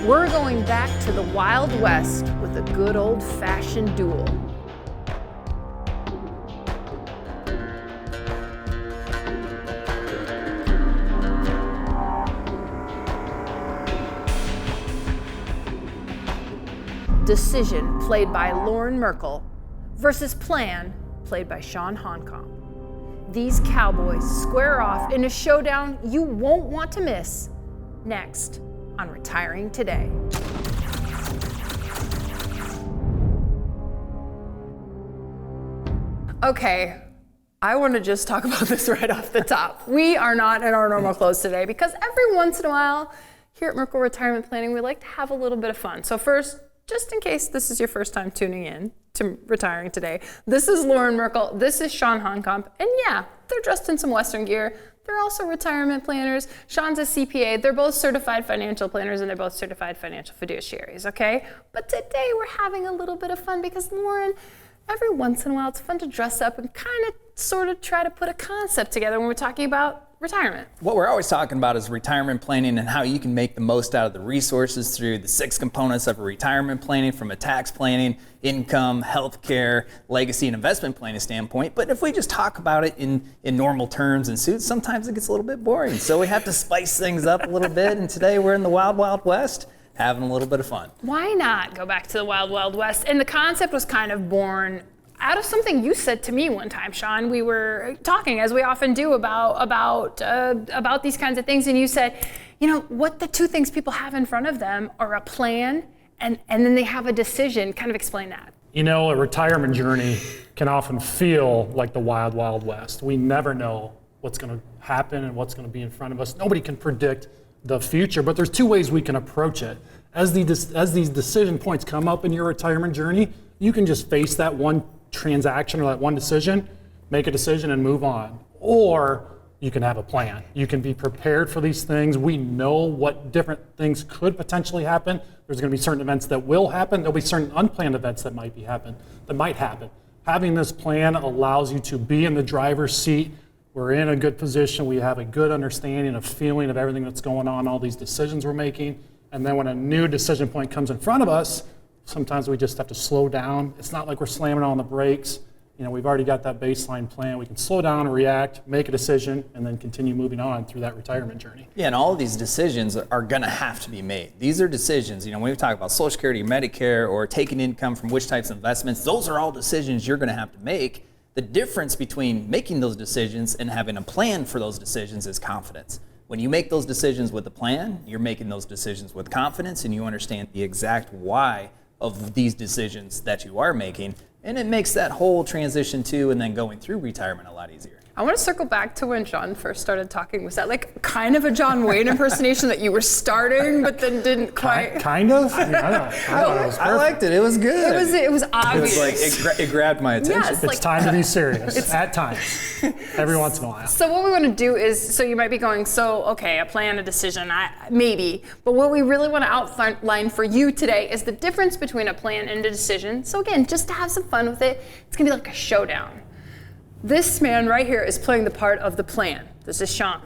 We're going back to the Wild West with a good old-fashioned duel. Decision, played by Loren Merkle, versus Plan, played by Chawn Honkomp. These cowboys square off in a showdown you won't want to miss. Next on Retiring Today. Okay, I want to just talk about this right off the top. We are not in our normal clothes today because every once in a while here at Merkle Retirement Planning, we like to have a little bit of fun. So first, just in case this is your first time tuning in to Retiring Today, this is Loren Merkle, this is Chawn Honkomp, and yeah, they're dressed in some Western gear. They're also retirement planners. Chawn's a CPA. They're both certified financial planners, and they're both certified financial fiduciaries, okay? But today we're having a little bit of fun because, Loren, every once in a while it's fun to dress up and kind of sort of try to put a concept together when we're talking about retirement. What we're always talking about is retirement planning and how you can make the most out of the resources through the 6 components of a retirement planning, from a tax planning, income, healthcare, legacy, and investment planning standpoint. But if we just talk about it in normal terms and suits, sometimes it gets a little bit boring. So we have to spice things up a little bit. And today we're in the Wild Wild West, having a little bit of fun. Why not go back to the Wild Wild West? And the concept was kind of born out of something you said to me one time, Chawn. We were talking, as we often do, about these kinds of things, and you said, you know, what the 2 things people have in front of them are a plan and then they have a decision. Kind of explain that. You know, a retirement journey can often feel like the Wild Wild West. We never know what's going to happen and what's going to be in front of us. Nobody can predict the future, but there's 2 ways we can approach it. As these decision points come up in your retirement journey, you can just face that one transaction or that one decision, make a decision and move on. Or you can have a plan. You can be prepared for these things. We know what different things could potentially happen. There's going to be certain events that will happen. There'll be certain unplanned events that might happen. Having this plan allows you to be in the driver's seat. We're in a good position. We have a good understanding, a feeling of everything that's going on, all these decisions we're making. And then when a new decision point comes in front of us, sometimes we just have to slow down. It's not like we're slamming on the brakes. You know, we've already got that baseline plan. We can slow down and react, make a decision, and then continue moving on through that retirement journey. Yeah, and all of these decisions are going to have to be made. These are decisions, you know, when we talk about Social Security, Medicare, or taking income from which types of investments, those are all decisions you're going to have to make. The difference between making those decisions and having a plan for those decisions is confidence. When you make those decisions with a plan, you're making those decisions with confidence, and you understand the exact why of these decisions that you are making, and it makes that whole transition to and then going through retirement a lot easier. I want to circle back to when Chawn first started talking. Was that like kind of a John Wayne impersonation that you were starting but then didn't quite? Kind of? I mean, I thought it was perfect. I liked it. It was good. It was obvious. It was like it grabbed my attention. Yeah, it's time to be serious at times, every once in a while. So what we want to do is, so you might be going, so okay, a plan, a decision, maybe. But what we really want to outline for you today is the difference between a plan and a decision. So again, just to have some fun with it, it's going to be like a showdown. This man right here is playing the part of the plan. This is Chawn.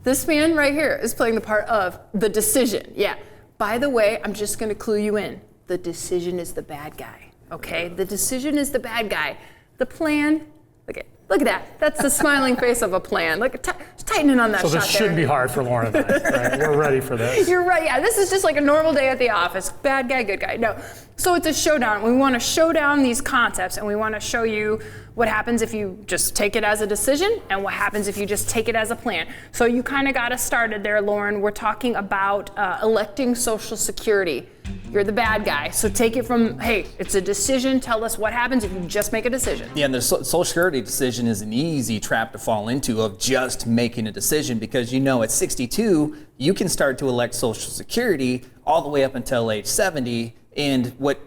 This man right here is playing the part of the decision. Yeah. By the way, I'm just going to clue you in. The decision is the bad guy. Okay? The decision is the bad guy. The plan, look at that. That's the smiling face of a plan. Look, tighten in on that shot there. So this shouldn't be hard for Loren and I, right? We're ready for this. You're right. Yeah, this is just like a normal day at the office. Bad guy, good guy. No. So it's a showdown. We want to show down these concepts, and we want to show you what happens if you just take it as a decision and what happens if you just take it as a plan. So you kind of got us started there, Loren. We're talking about electing Social Security. You're the bad guy. So take it from, hey, it's a decision. Tell us what happens if you just make a decision. Yeah, and the Social Security decision is an easy trap to fall into of just making a decision, because you know at 62, you can start to elect Social Security all the way up until age 70. And what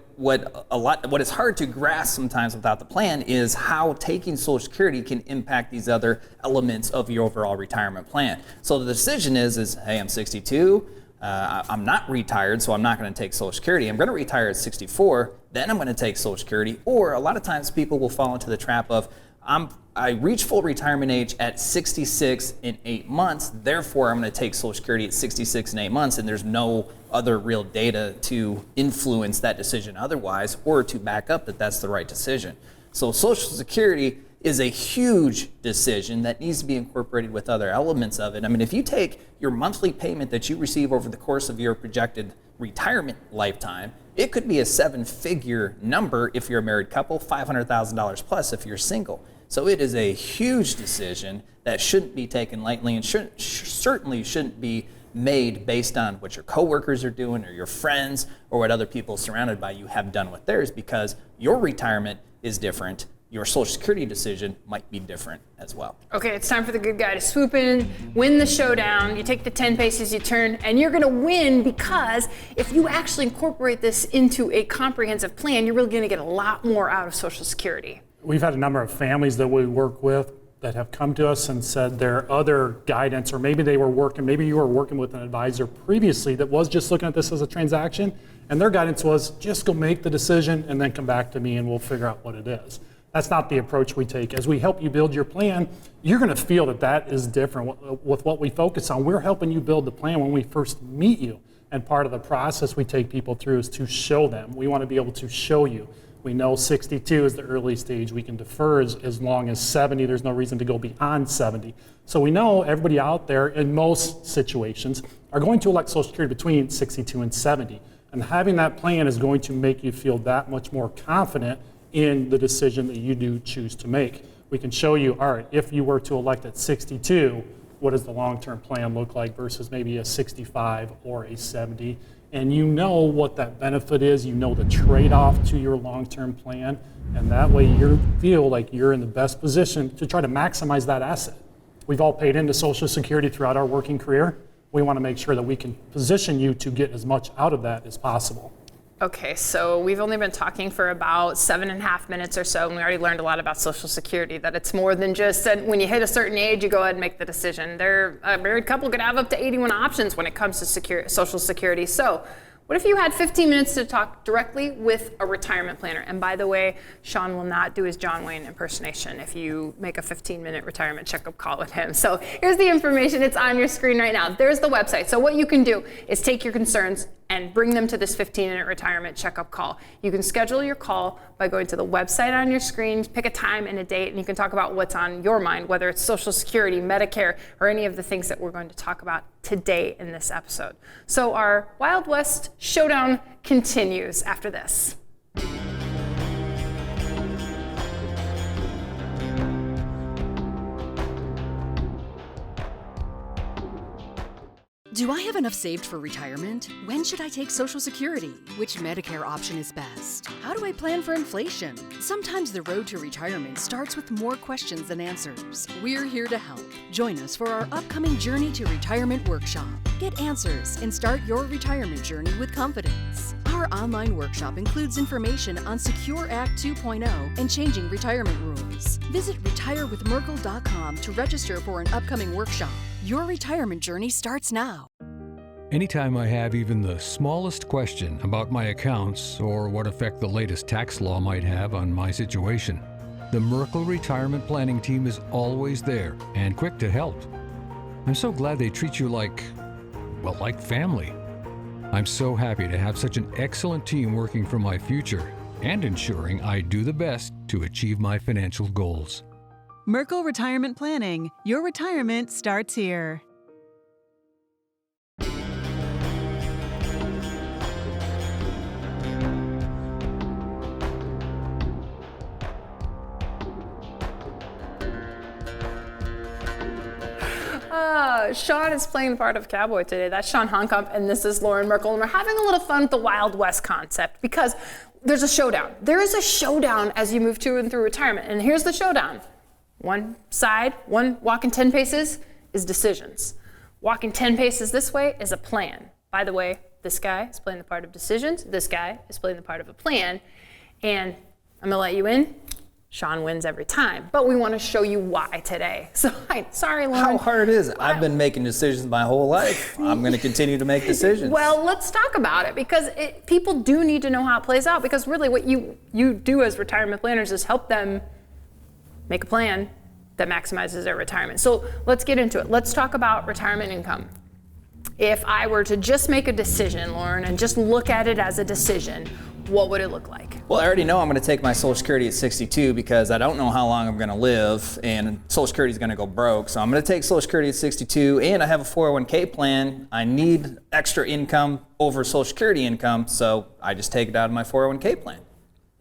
is hard to grasp sometimes without the plan is how taking Social Security can impact these other elements of your overall retirement plan. So the decision is hey, I'm 62, I'm not retired, so I'm not going to take Social Security. I'm going to retire at 64, then I'm going to take Social Security. Or a lot of times people will fall into the trap of I'm I reach full retirement age at 66 and 8 months, therefore I'm going to take Social Security at 66 and 8 months, and there's no other real data to influence that decision otherwise, or to back up that that's the right decision. So Social Security is a huge decision that needs to be incorporated with other elements of it. I mean, if you take your monthly payment that you receive over the course of your projected retirement lifetime, it could be a 7-figure number if you're a married couple, $500,000 plus if you're single. So it is a huge decision that shouldn't be taken lightly, and certainly shouldn't be made based on what your coworkers are doing or your friends or what other people surrounded by you have done with theirs, because your retirement is different. Your Social Security decision might be different as well. Okay, it's time for the good guy to swoop in, win the showdown. You take the 10 paces, you turn, and you're gonna win, because if you actually incorporate this into a comprehensive plan, you're really gonna get a lot more out of Social Security. We've had a number of families that we work with that have come to us and said their other guidance, or maybe you were working with an advisor previously that was just looking at this as a transaction, and their guidance was just go make the decision and then come back to me and we'll figure out what it is. That's not the approach we take. As we help you build your plan, you're going to feel that that is different with what we focus on. We're helping you build the plan when we first meet you, and part of the process we take people through is to show them. We want to be able to show you. We know 62 is the early stage. We can defer as long as 70. There's no reason to go beyond 70. So we know everybody out there in most situations are going to elect Social Security between 62 and 70. And having that plan is going to make you feel that much more confident in the decision that you do choose to make. We can show you, all right, if you were to elect at 62, what does the long-term plan look like versus maybe a 65 or a 70? And you know what that benefit is, you know the trade-off to your long-term plan, and that way you feel like you're in the best position to try to maximize that asset. We've all paid into Social Security throughout our working career. We want to make sure that we can position you to get as much out of that as possible. Okay, so we've only been talking for about 7.5 minutes or so, and we already learned a lot about Social Security, that it's more than just that when you hit a certain age, you go ahead and make the decision. A married couple could have up to 81 options when it comes to Social Security. So what if you had 15 minutes to talk directly with a retirement planner? And by the way, Chawn will not do his John Wayne impersonation if you make a 15-minute retirement checkup call with him. So here's the information. It's on your screen right now. There's the website. So what you can do is take your concerns and bring them to this 15-minute retirement checkup call. You can schedule your call by going to the website on your screen, pick a time and a date, and you can talk about what's on your mind, whether it's Social Security, Medicare, or any of the things that we're going to talk about today in this episode. So our Wild West Showdown continues after this. Do I have enough saved for retirement? When should I take Social Security? Which Medicare option is best? How do I plan for inflation? Sometimes the road to retirement starts with more questions than answers. We're here to help. Join us for our upcoming Journey to Retirement workshop. Get answers and start your retirement journey with confidence. Our online workshop includes information on Secure Act 2.0 and changing retirement rules. Visit retirewithmerkle.com to register for an upcoming workshop. Your retirement journey starts now. Anytime I have even the smallest question about my accounts or what effect the latest tax law might have on my situation, the Merkle Retirement Planning team is always there and quick to help. I'm so glad they treat you like family. I'm so happy to have such an excellent team working for my future and ensuring I do the best to achieve my financial goals. Merkle Retirement Planning. Your retirement starts here. Chawn is playing the part of cowboy today. That's Chawn Honkomp, and this is Loren Merkle, and we're having a little fun with the Wild West concept because there's a showdown. There is a showdown as you move to and through retirement, and here's the showdown. One side, walking 10 paces is decisions. Walking 10 paces this way is a plan. By the way, this guy is playing the part of decisions. This guy is playing the part of a plan, and I'm gonna let you in. Chawn wins every time, but we want to show you why today. So, sorry, Loren. How hard is it? I've been making decisions my whole life. I'm going to continue to make decisions. Well, let's talk about it because people do need to know how it plays out, because really what you do as retirement planners is help them make a plan that maximizes their retirement. So let's get into it. Let's talk about retirement income. If I were to just make a decision, Loren, and just look at it as a decision, what would it look like? Well, I already know I'm going to take my Social Security at 62 because I don't know how long I'm going to live, and Social Security is going to go broke. So I'm going to take Social Security at 62, and I have a 401k plan. I need extra income over Social Security income, so I just take it out of my 401k plan.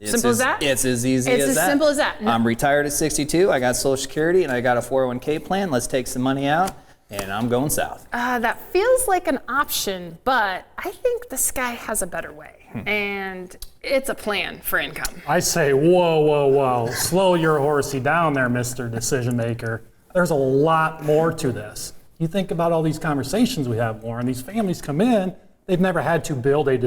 Simple as that? It's as easy as that. It's as simple as that. I'm retired at 62. I got Social Security, and I got a 401k plan. Let's take some money out, and I'm going south. That feels like an option, but I think this guy has a better way. And it's a plan for income. I say, whoa, whoa, whoa. Slow your horsey down there, Mr. Decision Maker. There's a lot more to this. You think about all these conversations we have, Loren. These families come in, they've never had to build an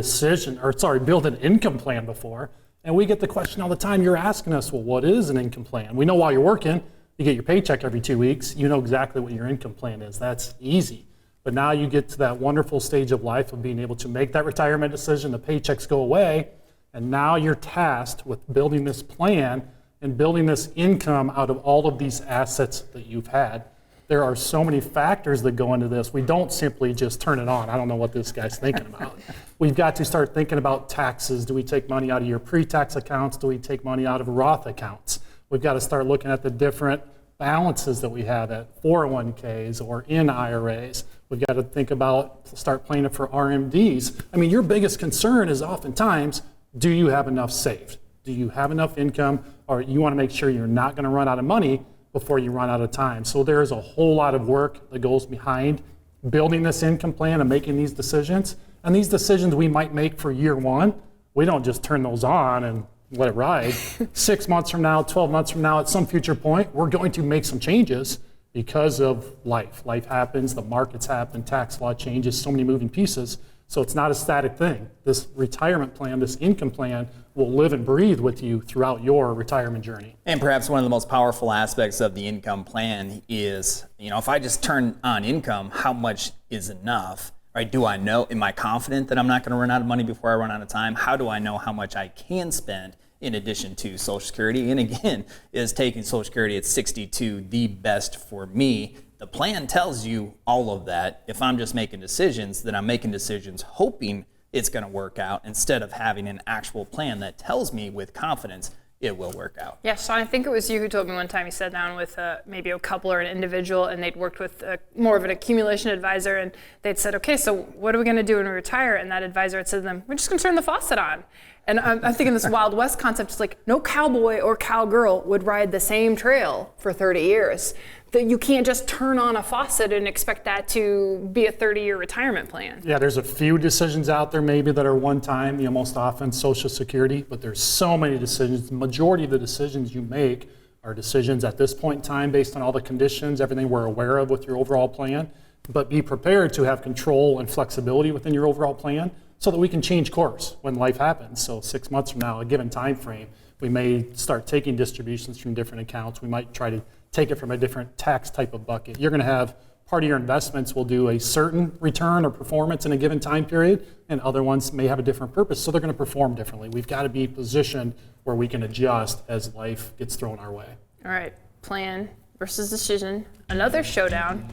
income plan before. And we get the question all the time, you're asking us, well, what is an income plan? We know while you're working, you get your paycheck every 2 weeks, you know exactly what your income plan is. That's easy. But now you get to that wonderful stage of life of being able to make that retirement decision, the paychecks go away, and now you're tasked with building this plan and building this income out of all of these assets that you've had. There are so many factors that go into this. We don't simply just turn it on. I don't know what this guy's thinking about. We've got to start thinking about taxes. Do we take money out of your pre-tax accounts? Do we take money out of Roth accounts? We've got to start looking at the different balances that we have at 401ks or in IRAs. We've got to start planning for RMDs. I mean, your biggest concern is oftentimes, do you have enough saved? Do you have enough income? Or you want to make sure you're not going to run out of money before you run out of time. So there's a whole lot of work that goes behind building this income plan and making these decisions. And these decisions we might make for year one, we don't just turn those on and let it ride. 6 months from now, 12 months from now, at some future point, we're going to make some changes because of life. Life happens, the markets happen, tax law changes, so many moving pieces. So it's not a static thing. This retirement plan, this income plan, will live and breathe with you throughout your retirement journey. And perhaps one of the most powerful aspects of the income plan is, if I just turn on income, how much is enough? Right? Do I know, am I confident that I'm not going to run out of money before I run out of time? How do I know how much I can spend in addition to Social Security? And again, is taking Social Security at 62 the best for me? The plan tells you all of that. If I'm just making decisions, then I'm making decisions hoping it's going to work out instead of having an actual plan that tells me with confidence it will work out. Yeah, Chawn, I think it was you who told me one time you sat down with maybe a couple or an individual, and they'd worked with more of an accumulation advisor, and they'd said, okay, so what are we going to do when we retire? And that advisor had said to them, we're just going to turn the faucet on. And I'm thinking this Wild West concept is like, no cowboy or cowgirl would ride the same trail for 30 years. That you can't just turn on a faucet and expect that to be a 30-year retirement plan. Yeah, there's a few decisions out there maybe that are one time, most often Social Security, but there's so many decisions. The majority of the decisions you make are decisions at this point in time based on all the conditions, everything we're aware of with your overall plan. But be prepared to have control and flexibility within your overall plan so that we can change course when life happens. So 6 months from now, a given time frame, we may start taking distributions from different accounts. We might try to take it from a different tax type of bucket. You're going to have part of your investments will do a certain return or performance in a given time period, and other ones may have a different purpose, so they're going to perform differently. We've got to be positioned where we can adjust as life gets thrown our way. All right, plan versus decision. Another showdown,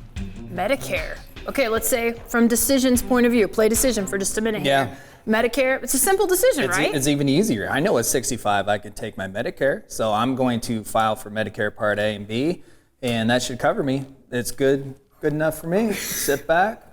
Medicare. Okay, let's say from decision's point of view, play decision for just a minute here. Yeah. Medicare, it's a simple decision, right? It's even easier. I know at 65 I can take my Medicare, so I'm going to file for Medicare Part A and B, and that should cover me. It's good enough for me. Sit back,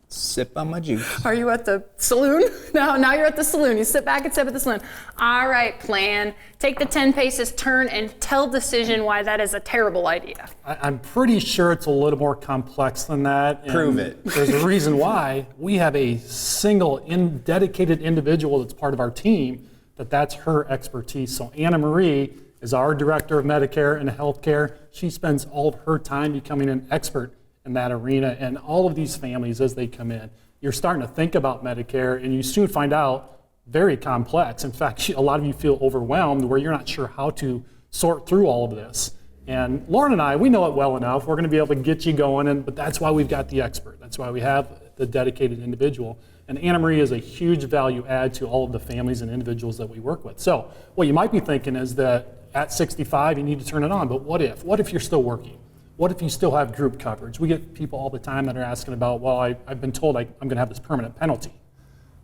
sip on my juice. Are you at the saloon? Now you're at the saloon. You sit back and sip at the saloon. All right, plan. Take the 10 paces, turn, and tell decision why that is a terrible idea. I'm pretty sure it's a little more complex than that. Prove it. There's a reason why. We have a single dedicated individual that's part of our team that's her expertise. So Anna Marie is our director of Medicare and healthcare. She spends all of her time becoming an expert in that arena, and all of these families as they come in, you're starting to think about Medicare, and you soon find out very complex. In fact, a lot of you feel overwhelmed where you're not sure how to sort through all of this. And Loren and I, we know it well enough. We're going to be able to get you going, but that's why we've got the expert. That's why we have the dedicated individual. And Anna Marie is a huge value add to all of the families and individuals that we work with. So what you might be thinking is that at 65 you need to turn it on. But what if? What if you're still working? What if you still have group coverage? We get people all the time that are asking about, well, I've been told I'm going to have this permanent penalty.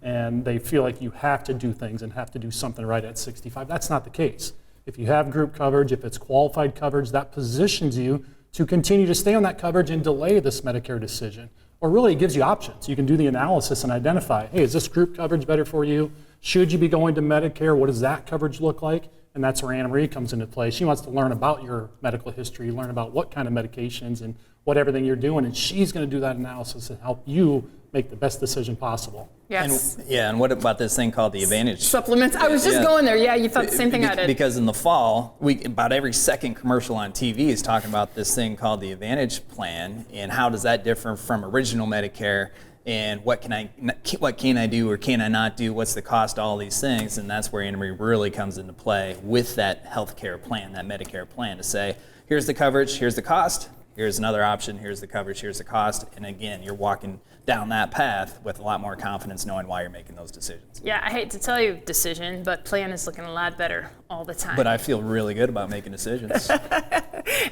And they feel like you have to do things and have to do something right at 65. That's not the case. If you have group coverage, if it's qualified coverage, that positions you to continue to stay on that coverage and delay this Medicare decision. Or really, it gives you options. You can do the analysis and identify, hey, is this group coverage better for you? Should you be going to Medicare? What does that coverage look like? And that's where Anna Marie comes into play. She wants to learn about your medical history, learn about what kind of medications and what everything you're doing, and she's going to do that analysis and help you make the best decision possible. Yes. And what about this thing called the Advantage? Supplements. I was just going there. Yeah, you thought the same thing I did. Because in the fall, about every second commercial on TV is talking about this thing called the Advantage plan, and how does that differ from original Medicare, and what can I do or can I not do? What's the cost? All these things, and that's where Anna Marie really comes into play with that healthcare plan, that Medicare plan, to say, here's the coverage, here's the cost. Here's another option, here's the coverage, here's the cost. And again, you're walking down that path with a lot more confidence knowing why you're making those decisions. Yeah, I hate to tell you decision, but plan is looking a lot better all the time. But I feel really good about making decisions.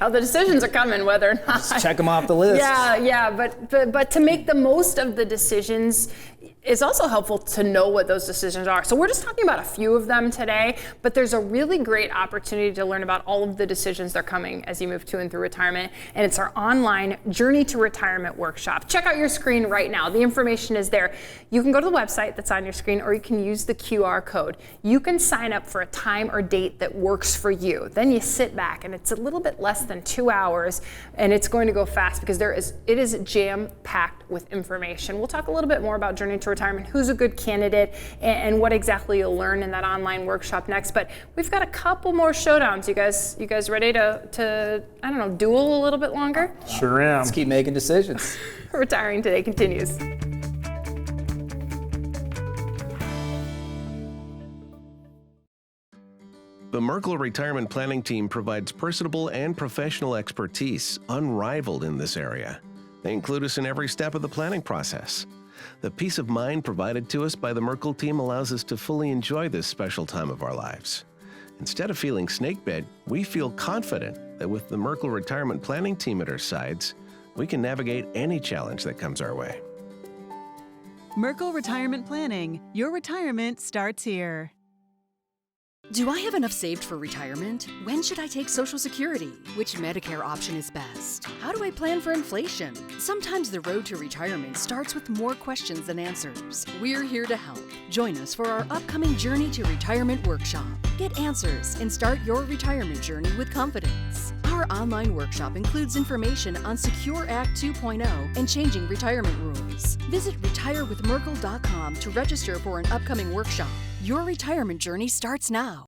Oh, the decisions are coming, whether or not. Just check them off the list. Yeah, but to make the most of the decisions, it's also helpful to know what those decisions are. So we're just talking about a few of them today, but there's a really great opportunity to learn about all of the decisions that are coming as you move to and through retirement. And it's our online Journey to Retirement workshop. Check out your screen right now. The information is there. You can go to the website that's on your screen, or you can use the QR code. You can sign up for a time or date that works for you. Then you sit back, and it's a little bit less than 2 hours, and it's going to go fast because it is jam-packed with information. We'll talk a little bit more about Journey to Retirement, who's a good candidate, and what exactly you'll learn in that online workshop next. But we've got a couple more showdowns. You guys ready to I don't know, duel a little bit longer? Sure am. Let's keep making decisions. Retiring Today continues. The Merkle Retirement Planning Team provides personable and professional expertise unrivaled in this area. They include us in every step of the planning process. The peace of mind provided to us by the Merkle team allows us to fully enjoy this special time of our lives. Instead of feeling snakebit, we feel confident that with the Merkle Retirement Planning Team at our sides, we can navigate any challenge that comes our way. Merkle Retirement Planning. Your retirement starts here. Do I have enough saved for retirement? When should I take Social Security? Which Medicare option is best? How do I plan for inflation? Sometimes the road to retirement starts with more questions than answers. We're here to help. Join us for our upcoming Journey to Retirement workshop. Get answers and start your retirement journey with confidence. Our online workshop includes information on Secure Act 2.0 and changing retirement rules. Visit retirewithmerkle.com to register for an upcoming workshop. Your retirement journey starts now.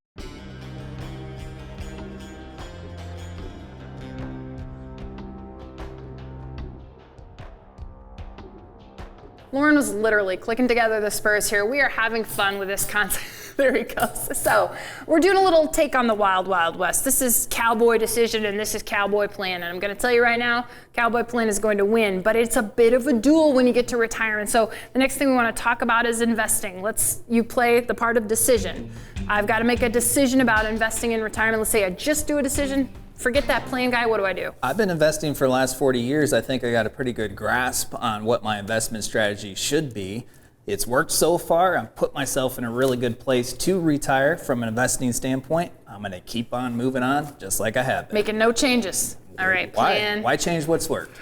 Loren was literally clicking together the spurs here. We are having fun with this concept. There he goes. So we're doing a little take on the Wild Wild West. This is Cowboy Decision and this is Cowboy Plan. And I'm going to tell you right now, Cowboy Plan is going to win, but it's a bit of a duel when you get to retirement. So the next thing we want to talk about is investing. You play the part of decision. I've got to make a decision about investing in retirement. Let's say I just do a decision. Forget that plan guy, what do I do? I've been investing for the last 40 years. I think I got a pretty good grasp on what my investment strategy should be. It's worked so far. I've put myself in a really good place to retire from an investing standpoint. I'm going to keep on moving on just like I have been. Making no changes. All right, plan. Why change what's worked?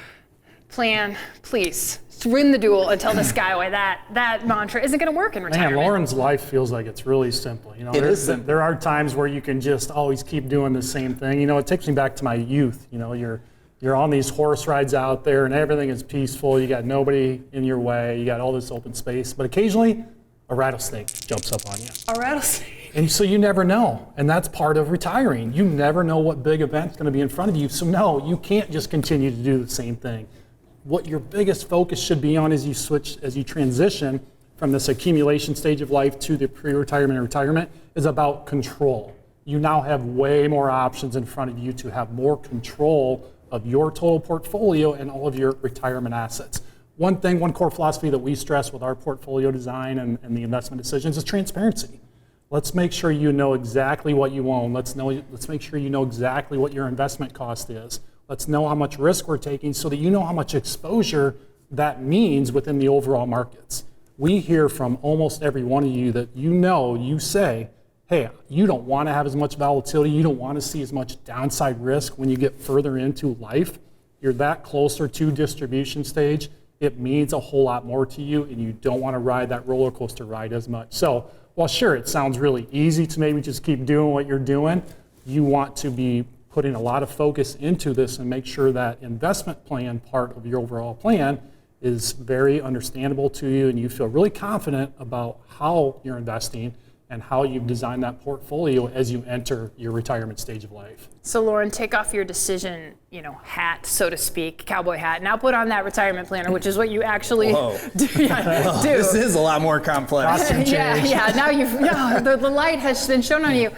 Plan, please. Win the duel and tell this guy why that mantra isn't going to work in retirement. Man, Lauren's life feels like it's really simple. You know, there are times where you can just always keep doing the same thing. You know, it takes me back to my youth. You know, you're on these horse rides out there and everything is peaceful. You got nobody in your way. You got all this open space. But occasionally, a rattlesnake jumps up on you. A rattlesnake. And so you never know. And that's part of retiring. You never know what big event's going to be in front of you. So no, you can't just continue to do the same thing. What your biggest focus should be on as you transition from this accumulation stage of life to the pre-retirement and retirement is about control. You now have way more options in front of you to have more control of your total portfolio and all of your retirement assets. One core philosophy that we stress with our portfolio design and the investment decisions is transparency. let's make sure you know exactly what you own. Let's make sure you know exactly what your investment cost is. Let's know how much risk we're taking so that you know how much exposure that means within the overall markets. We hear from almost every one of you that you say, hey, you don't want to have as much volatility, you don't want to see as much downside risk when you get further into life. You're that closer to distribution stage, it means a whole lot more to you, and you don't want to ride that roller coaster ride as much. So, while sure, it sounds really easy to maybe just keep doing what you're doing, you want to be putting a lot of focus into this and make sure that investment plan part of your overall plan is very understandable to you and you feel really confident about how you're investing and how you've designed that portfolio as you enter your retirement stage of life. So Loren, take off your decision, hat, so to speak, cowboy hat. Now put on that retirement planner, which is what you actually do. Yeah, do. This is a lot more complex. Yeah. Now the light has been shown on you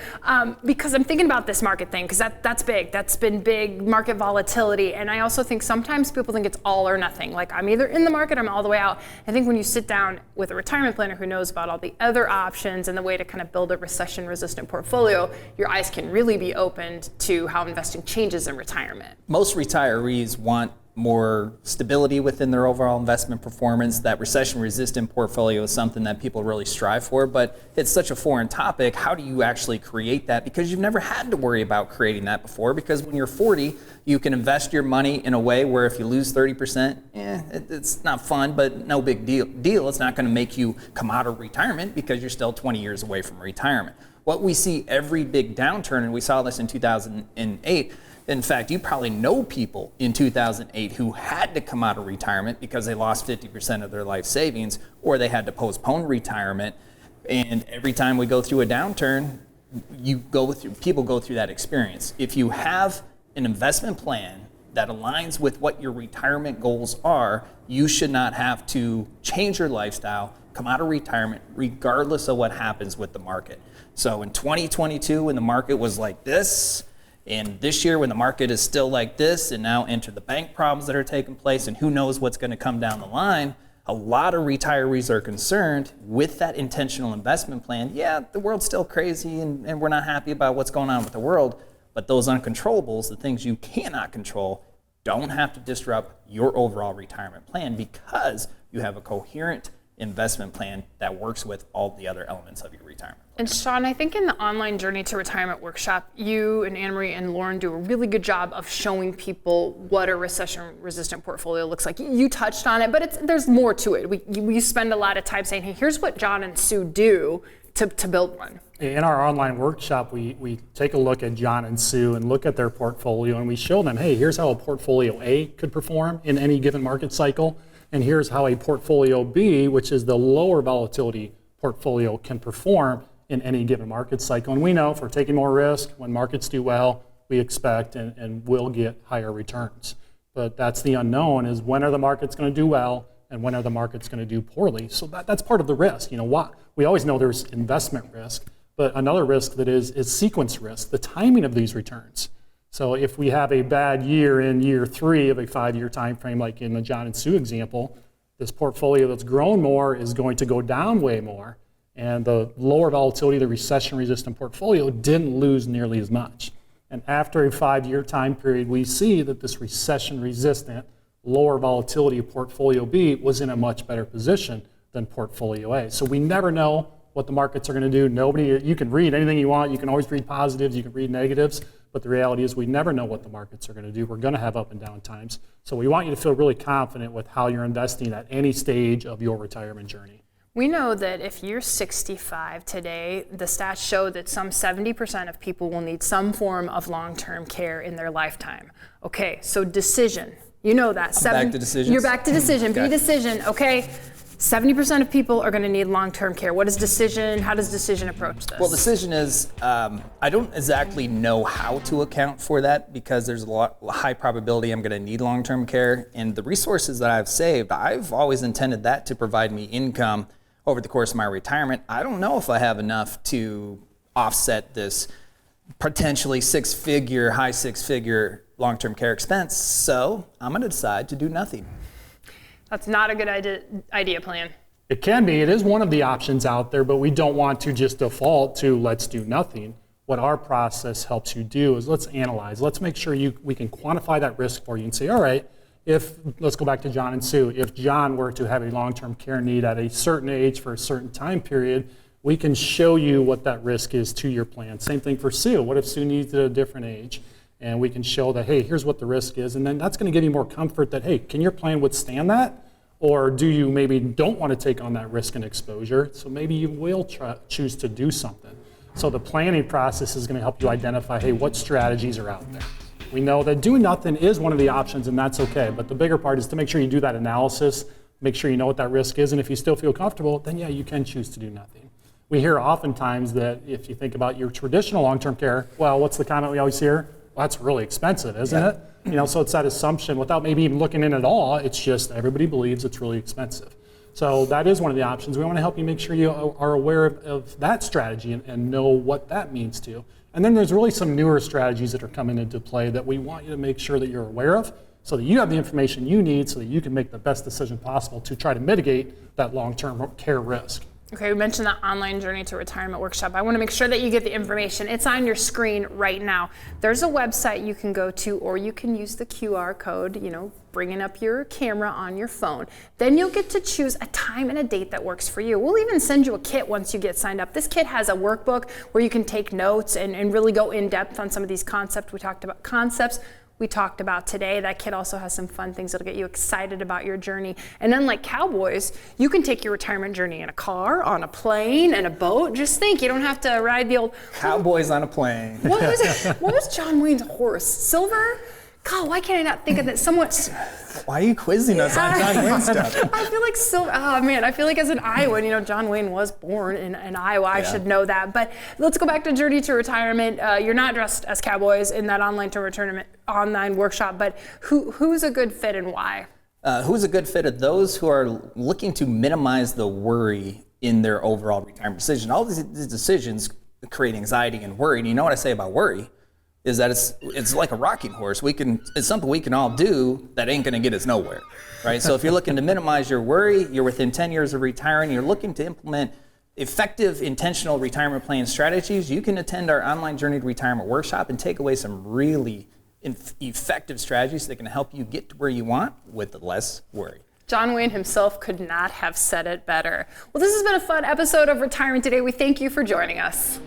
because I'm thinking about this market thing because that's big. That's been big market volatility, and I also think sometimes people think it's all or nothing. Like I'm either in the market, or I'm all the way out. I think when you sit down with a retirement planner who knows about all the other options and the way to kind of build a recession-resistant portfolio, your eyes can really be opened to how investing changes in retirement. Most retirees want more stability within their overall investment performance. That recession-resistant portfolio is something that people really strive for, but it's such a foreign topic. How do you actually create that? Because you've never had to worry about creating that before, because when you're 40, you can invest your money in a way where if you lose 30%, it's not fun, but no big deal. It's not going to make you come out of retirement because you're still 20 years away from retirement. What we see every big downturn, and we saw this in 2008, in fact, you probably know people in 2008 who had to come out of retirement because they lost 50% of their life savings or they had to postpone retirement. And every time we go through a downturn, people go through that experience. If you have an investment plan that aligns with what your retirement goals are, you should not have to change your lifestyle, come out of retirement, regardless of what happens with the market. So in 2022, when the market was like this, and this year when the market is still like this, and now enter the bank problems that are taking place, and who knows what's going to come down the line, a lot of retirees are concerned with that intentional investment plan. Yeah, the world's still crazy, and we're not happy about what's going on with the world, but those uncontrollables, the things you cannot control, don't have to disrupt your overall retirement plan because you have a coherent investment plan that works with all the other elements of your retirement plan. And Chawn, I think in the online Journey to Retirement workshop, you and Anne-Marie and Loren do a really good job of showing people what a recession-resistant portfolio looks like. You touched on it, but there's more to it. We spend a lot of time saying, hey, here's what John and Sue do to build one. In our online workshop, we take a look at John and Sue and look at their portfolio, and we show them, hey, here's how a portfolio A could perform in any given market cycle. And here's how a portfolio B, which is the lower volatility portfolio, can perform in any given market cycle. And we know if we're taking more risk, when markets do well, we expect and will get higher returns. But that's the unknown, is when are the markets going to do well and when are the markets going to do poorly? So that's part of the risk. We always know there's investment risk, but another risk that is sequence risk, the timing of these returns. So if we have a bad year in year 3 of a 5-year time frame, like in the John and Sue example, this portfolio that's grown more is going to go down way more. And the lower volatility, the recession-resistant portfolio didn't lose nearly as much. And after a 5-year time period, we see that this recession-resistant, lower volatility portfolio B was in a much better position than portfolio A. So we never know what the markets are going to do. You can read anything you want. You can always read positives. You can read negatives. But the reality is we never know what the markets are going to do. We're going to have up and down times. So we want you to feel really confident with how you're investing at any stage of your retirement journey. We know that if you're 65 today, the stats show that some 70% of people will need some form of long-term care in their lifetime. Okay, so decision. You know that. Back to decisions. You're back to decision. Be decision. Okay. 70% of people are going to need long-term care. What is decision? How does decision approach this? Well, decision is, I don't exactly know how to account for that because there's high probability I'm going to need long-term care. And the resources that I've saved, I've always intended that to provide me income over the course of my retirement. I don't know if I have enough to offset this potentially high six-figure long-term care expense. So I'm going to decide to do nothing. That's not a good idea plan. It can be. It is one of the options out there, but we don't want to just default to let's do nothing. What our process helps you do is let's analyze. Let's make sure we can quantify that risk for you and say, all right, let's go back to John and Sue. If John were to have a long-term care need at a certain age for a certain time period, we can show you what that risk is to your plan. Same thing for Sue. What if Sue needs it at a different age? And we can show that, hey, here's what the risk is. And then that's going to give you more comfort that, hey, can your plan withstand that? Or do you maybe don't want to take on that risk and exposure? So maybe you will choose to do something. So the planning process is going to help you identify, hey, what strategies are out there? We know that doing nothing is one of the options, and that's okay. But the bigger part is to make sure you do that analysis, make sure you know what that risk is, and if you still feel comfortable, then yeah, you can choose to do nothing. We hear oftentimes that if you think about your traditional long-term care, well, what's the comment we always hear? Well, that's really expensive, isn't it? You know, so it's that assumption without maybe even looking in at all, it's just everybody believes it's really expensive. So that is one of the options. We want to help you make sure you are aware of that strategy and know what that means to you. And then there's really some newer strategies that are coming into play that we want you to make sure that you're aware of so that you have the information you need so that you can make the best decision possible to try to mitigate that long-term care risk. Okay, we mentioned the online journey to retirement workshop. I want to make sure that you get the information. It's on your screen right now. There's a website you can go to, or you can use the QR code, bringing up your camera on your phone. Then you'll get to choose a time and a date that works for you. We'll even send you a kit once you get signed up. This kit has a workbook where you can take notes and really go in depth on some of these concepts we talked about today. That kit also has some fun things that'll get you excited about your journey. And unlike cowboys, you can take your retirement journey in a car, on a plane, and a boat. Just think, you don't have to ride the old Cowboys on a plane. What was John Wayne's horse? Silver? God, why can't I not think of that? Why are you quizzing us on John Wayne stuff? I feel like I feel like as an Iowan, John Wayne was born in Iowa. I should know that. But let's go back to Journey to Retirement. You're not dressed as cowboys in that online workshop, but who's a good fit and why? Who's a good fit of those who are looking to minimize the worry in their overall retirement decision. All these decisions create anxiety and worry. And you know what I say about worry? Is that it's like a rocking horse. It's something we can all do that ain't gonna get us nowhere, right? So if you're looking to minimize your worry, you're within 10 years of retiring, you're looking to implement effective intentional retirement plan strategies, you can attend our online Journey to Retirement workshop and take away some really effective strategies that can help you get to where you want with less worry. John Wayne himself could not have said it better. Well, this has been a fun episode of Retirement Today. We thank you for joining us.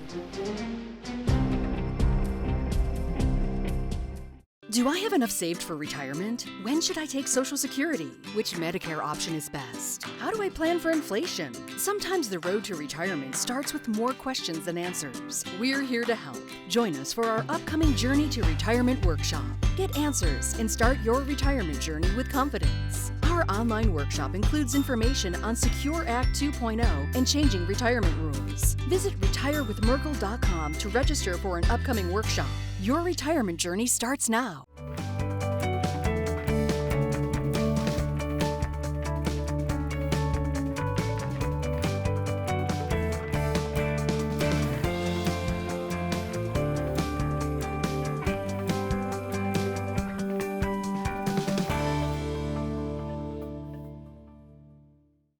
Do I have enough saved for retirement? When should I take Social Security? Which Medicare option is best? How do I plan for inflation? Sometimes the road to retirement starts with more questions than answers. We're here to help. Join us for our upcoming Journey to Retirement workshop. Get answers and start your retirement journey with confidence. Our online workshop includes information on Secure Act 2.0 and changing retirement rules. Visit retirewithmerkle.com to register for an upcoming workshop. Your retirement journey starts now.